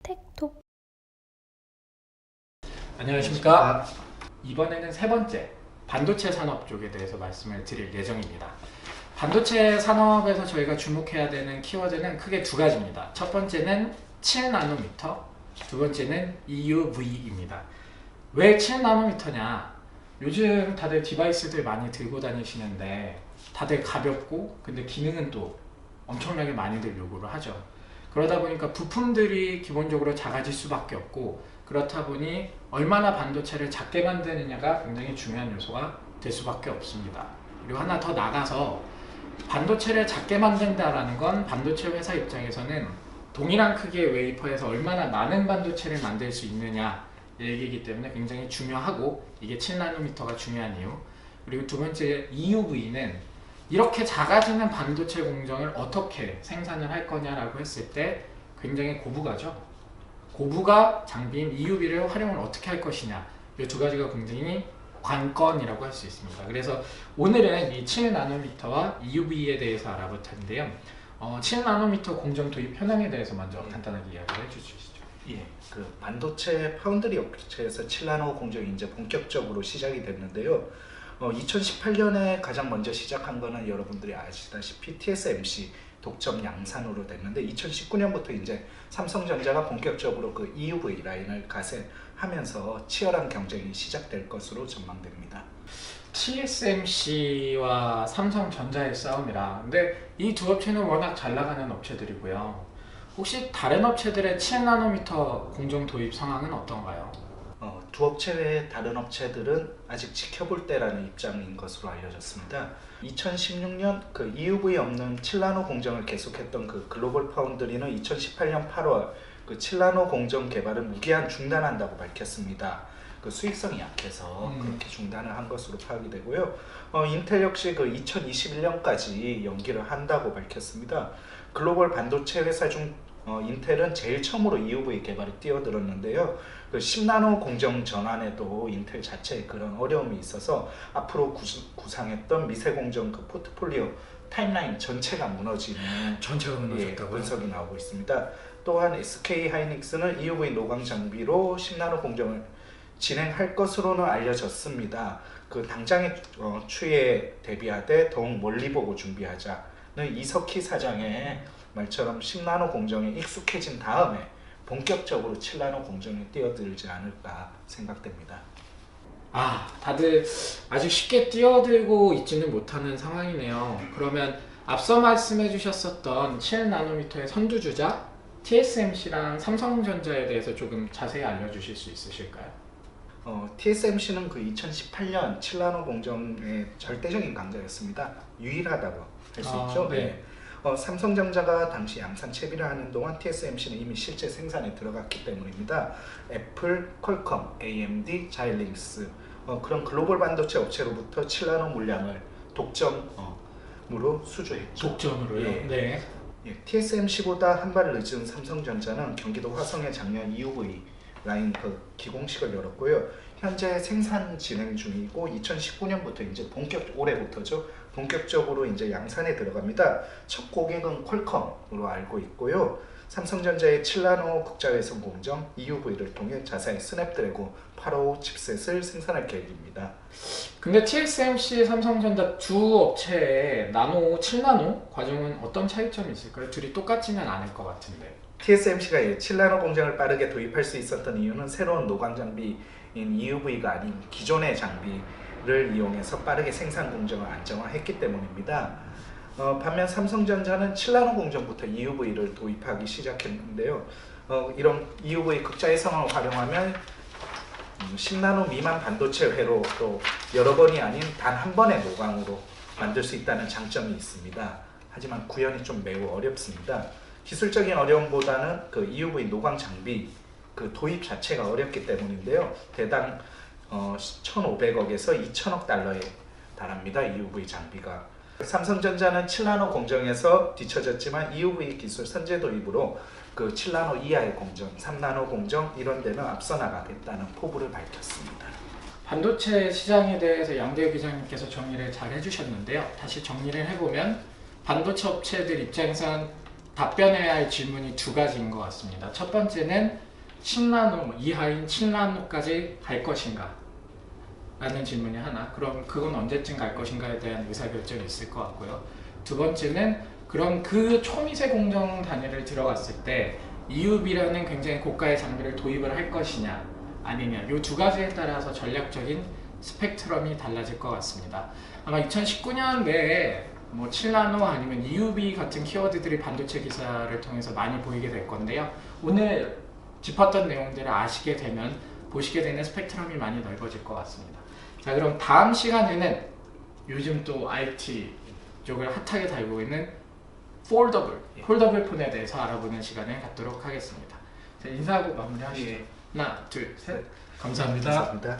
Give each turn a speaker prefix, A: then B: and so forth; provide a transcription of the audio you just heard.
A: 텍톡.
B: 안녕하십니까. 이번에는 세 번째 반도체 산업 쪽에 대해서 말씀을 드릴 예정입니다. 반도체 산업에서 저희가 주목해야 되는 키워드는 크게 두 가지입니다. 첫 번째는 7나노미터, 두 번째는 EUV입니다. 왜 7나노미터냐? 요즘 다들 디바이스들 많이 들고 다니시는데 다들 가볍고 근데 기능은 또 엄청나게 많이들 요구를 하죠. 그러다 보니까 부품들이 기본적으로 작아질 수밖에 없고, 그렇다 보니 얼마나 반도체를 작게 만드느냐가 굉장히 중요한 요소가 될 수밖에 없습니다. 그리고 하나 더 나가서 반도체를 작게 만든다라는 건 반도체 회사 입장에서는 동일한 크기의 웨이퍼에서 얼마나 많은 반도체를 만들 수 있느냐 얘기이기 때문에 굉장히 중요하고, 이게 7나노미터가 중요한 이유. 그리고 두 번째 EUV는 이렇게 작아지는 반도체 공정을 어떻게 생산을 할 거냐라고 했을 때 굉장히 고부가죠. 고부가 장비인 EUV를 활용을 어떻게 할 것이냐, 이 두 가지가 굉장히 관건이라고 할 수 있습니다. 그래서 오늘은 이 7나노미터와 EUV에 대해서 알아볼 텐데요. 7나노미터 공정 도입 현황에 대해서 먼저 간단하게 이야기를 해주시죠.
C: 예, 그 반도체 파운드리 업체에서 7나노 공정이 이제 본격적으로 시작이 됐는데요. 2018년에 가장 먼저 시작한 거는 여러분들이 아시다시피 TSMC 독점 양산으로 됐는데, 2019년부터 이제 삼성전자가 본격적으로 그 EUV 라인을 가세하면서 치열한 경쟁이 시작될 것으로 전망됩니다.
B: TSMC와 삼성전자의 싸움이라. 근데 이 두 업체는 워낙 잘 나가는 업체들이고요. 혹시 다른 업체들의 7나노미터 공정 도입 상황은 어떤가요?
C: 두 업체 외에 다른 업체들은 아직 지켜볼 때라는 입장인 것으로 알려졌습니다. 2016년 그 EUV 없는 7나노 공정을 계속했던 그 글로벌 파운드리는 2018년 8월 그 7나노 공정 개발을 무기한 중단한다고 밝혔습니다. 그 수익성이 약해서 그렇게 중단을 한 것으로 파악이 되고요. 인텔 역시 그 2021년까지 연기를 한다고 밝혔습니다. 글로벌 반도체 회사 중 인텔은 제일 처음으로 EUV 개발에 뛰어들었는데요. 그 10나노 공정 전환에도 인텔 자체에 그런 어려움이 있어서 앞으로 구상했던 미세 공정 그 포트폴리오 타임라인 전체가 무너지는
B: 무너졌다고요?
C: 분석이 나오고 있습니다. 또한 SK 하이닉스는 EUV 노광 장비로 10나노 공정을 진행할 것으로는 알려졌습니다. 그 당장의 추이에 대비하되 더욱 멀리 보고 준비하자는 이석희 사장의 말처럼 10나노 공정에 익숙해진 다음에 본격적으로 7나노 공정에 뛰어들지 않을까 생각됩니다.
B: 다들 아직 쉽게 뛰어들고 있지는 못하는 상황이네요. 그러면 앞서 말씀해 주셨었던 7나노미터의 선두주자 TSMC랑 삼성전자에 대해서 조금 자세히 알려주실 수 있으실까요?
C: TSMC는 그 2018년 7나노 공정의 절대적인 강자였습니다. 유일하다고 할 수 있죠.
B: 네.
C: 삼성전자가 당시 양산 채비를 하는 동안 TSMC는 이미 실제 생산에 들어갔기 때문입니다. 애플, 퀄컴, AMD, 자일링스 그런 글로벌 반도체 업체로부터 7나노 물량을 독점으로 수주했죠.
B: 독점으로요?
C: 예.
B: 네.
C: TSMC보다 한 발 늦은 삼성전자는 경기도 화성에 작년 EUV 라인 그 기공식을 열었고요. 현재 생산 진행 중이고 2019년부터 이제 올해부터죠. 본격적으로 이제 양산에 들어갑니다. 첫 고객은 퀄컴으로 알고 있고요. 삼성전자의 7나노 국자외선 공정 EUV를 통해 자사의 스냅드래곤 855 칩셋을 생산할 계획입니다.
B: 근데 TSMC, 삼성전자 두 업체의 나노, 7나노 과정은 어떤 차이점이 있을까요? 둘이 똑같지는 않을 것 같은데.
C: TSMC가 7나노 공정을 빠르게 도입할 수 있었던 이유는 새로운 노광 장비인 EUV가 아닌 기존의 장비를 이용해서 빠르게 생산 공정을 안정화했기 때문입니다. 반면 삼성전자는 7나노 공정부터 EUV를 도입하기 시작했는데요. 이런 EUV 극자외선을 활용하면 10나노 미만 반도체 회로 또 여러 번이 아닌 단 한 번의 노광으로 만들 수 있다는 장점이 있습니다. 하지만 구현이 좀 매우 어렵습니다. 기술적인 어려움보다는 그 EUV 노광 장비 그 도입 자체가 어렵기 때문인데요. 대당 1,500억에서 2,000억 달러에 달합니다. EUV 장비가. 삼성전자는 7나노 공정에서 뒤처졌지만 EUV 기술 선제 도입으로 그 7나노 이하의 공정, 3나노 공정 이런 데는 앞서 나가겠다는 포부를 밝혔습니다.
B: 반도체 시장에 대해서 양대호 기자님께서 정리를 잘 해주셨는데요. 다시 정리를 해보면 반도체 업체들 입장에선 답변해야 할 질문이 두 가지인 것 같습니다. 첫 번째는 7나노 이하인 7나노까지 갈 것인가? 라는 질문이 하나. 그럼 그건 언제쯤 갈 것인가에 대한 의사결정이 있을 것 같고요. 두 번째는 그럼 그 초미세 공정 단위를 들어갔을 때 EUV라는 굉장히 고가의 장비를 도입을 할 것이냐 아니냐, 이 두 가지에 따라서 전략적인 스펙트럼이 달라질 것 같습니다. 아마 2019년 내에 뭐 7나노 아니면 EUV 같은 키워드들이 반도체 기사를 통해서 많이 보이게 될 건데요. 오늘 짚었던 내용들을 아시게 되면 보시게 되는 스펙트럼이 많이 넓어질 것 같습니다. 자, 그럼 다음 시간에는 요즘 또 IT 쪽을 핫하게 달고 있는 폴더블 폰에 대해서 알아보는 시간을 갖도록 하겠습니다. 자, 인사하고 마무리하시죠.
C: 예.
B: 하나, 둘, 셋. 감사합니다.
C: 감사합니다.